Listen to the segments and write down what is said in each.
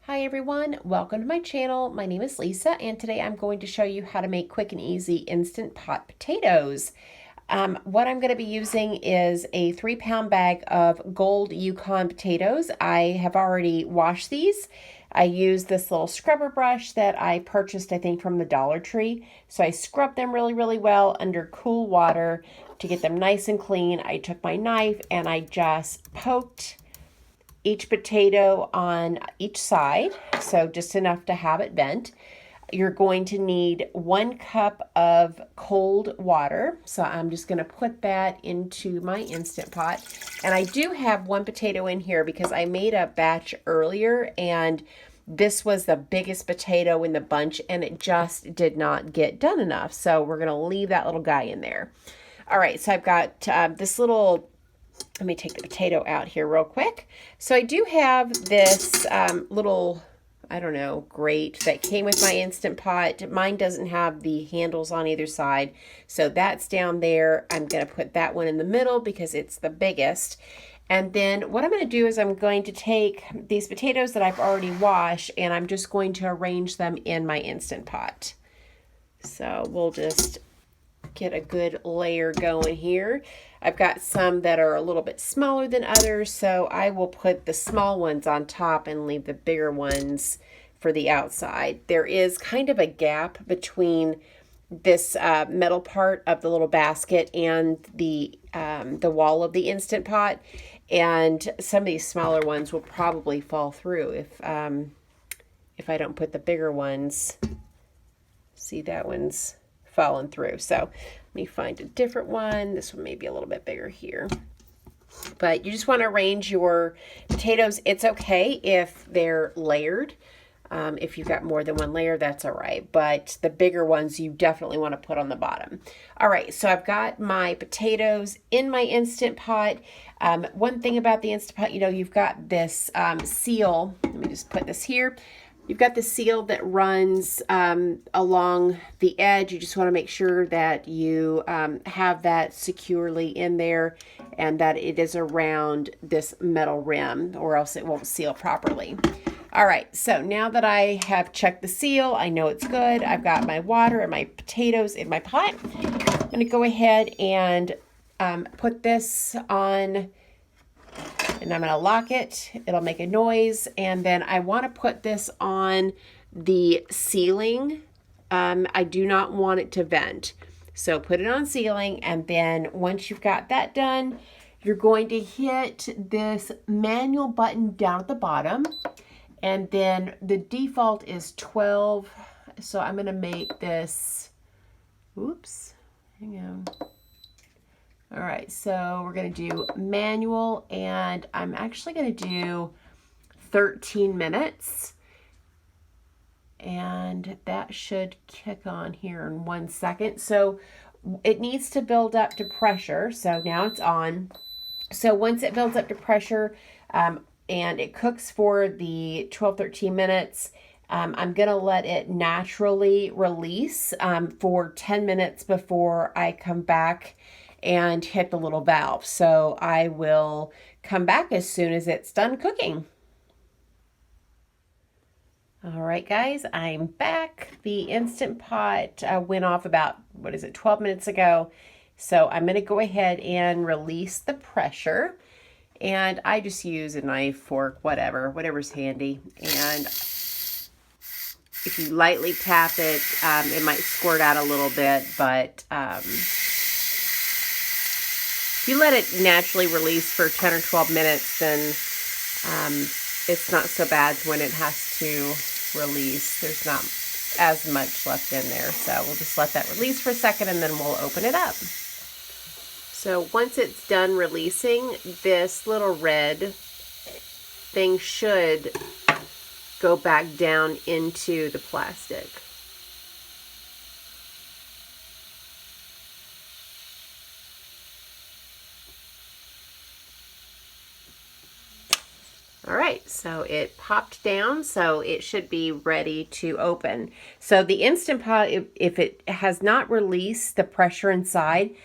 Hi everyone, welcome to my channel. My name is Lisa and today I'm going to show you how to make quick and easy Instant Pot potatoes. What I'm going to be using is a 3-pound bag of Gold Yukon potatoes. I have already washed these. I used this little scrubber brush that I purchased, I think, from the Dollar Tree. So I scrubbed them really well under cool water to get them nice and clean. I took my knife and I just poked each potato on each side, so just enough to have it bent. You're going to need 1 cup of cold water. So I'm just going to put that into my Instant Pot. And I do have 1 potato in here because I made a batch earlier and this was the biggest potato in the bunch and it just did not get done enough. So we're going to leave that little guy in there. All right, so I've got this little, let me take the potato out here real quick. So I do have this little, I don't know, grate that came with my Instant Pot. Mine doesn't have the handles on either side. So that's down there. I'm going to put that one in the middle because it's the biggest. And then what I'm going to do is I'm going to take these potatoes that I've already washed and I'm just going to arrange them in my Instant Pot. So we'll just get a good layer going here. I've got some that are a little bit smaller than others, so I will put the small ones on top and leave the bigger ones for the outside. There is kind of a gap between this metal part of the little basket and the wall of the Instant Pot, and some of these smaller ones will probably fall through if I don't put the bigger ones. See, that one's fallen through. So let me find a different one. This one may be a little bit bigger here. But you just want to arrange your potatoes. It's okay if they're layered. If you've got more than 1 layer, that's all right. But the bigger ones you definitely want to put on the bottom. All right, so I've got my potatoes in my Instant Pot. One thing about the Instant Pot, you've got this seal. Let me just put this here. You've got the seal that runs along the edge. You just want to make sure that you have that securely in there and that it is around this metal rim or else it won't seal properly. All right, so now that I have checked the seal, I know it's good. I've got my water and my potatoes in my pot. I'm going to go ahead and put this on, and I'm going to lock it. It'll make a noise. And then I want to put this on the ceiling. I do not want it to vent. So put it on ceiling. And then once you've got that done, you're going to hit this manual button down at the bottom. And then the default is 12. So I'm going to make this, oops, hang on. All right, so we're going to do manual, and I'm actually going to do 13 minutes. And that should kick on here in 1 second. So it needs to build up to pressure. So now it's on. So once it builds up to pressure and it cooks for the 12-13 minutes, I'm going to let it naturally release for 10 minutes before I come back and hit the little valve. So I will come back as soon as it's done cooking. All right, guys, I'm back. The Instant Pot went off about, 12 minutes ago. So I'm going to go ahead and release the pressure. And I just use a knife, fork, whatever's handy. And if you lightly tap it, it might squirt out a little bit, but if you let it naturally release for 10 or 12 minutes, then it's not so bad when it has to release. There's not as much left in there. So we'll just let that release for a second and then we'll open it up. So once it's done releasing, this little red thing should go back down into the plastic. All right, so it popped down, so it should be ready to open. So the Instant Pot, if it has not released the pressure inside,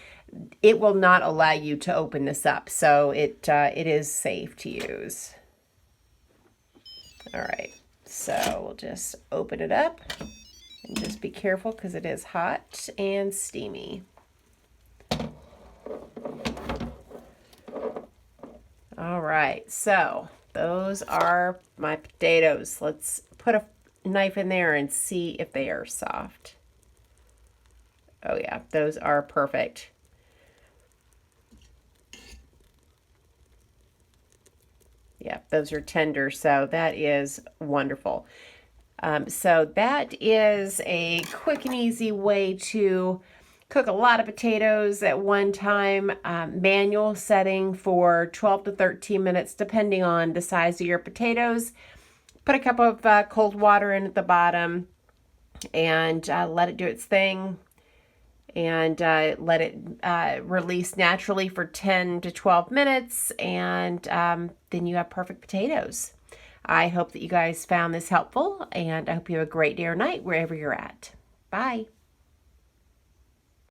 it will not allow you to open this up. So it is safe to use. All right, So we'll just open it up and just be careful because it is hot and steamy. All right, so those are my potatoes. Let's put a knife in there and see if they are soft. Oh yeah, those are perfect. Yeah, those are tender, so that is wonderful. So that is a quick and easy way to cook a lot of potatoes at one time. Manual setting for 12 to 13 minutes, depending on the size of your potatoes. Put a cup of cold water in at the bottom and let it do its thing. And let it release naturally for 10 to 12 minutes, and then you have perfect potatoes. I hope that you guys found this helpful, and I hope you have a great day or night wherever you're at. Bye.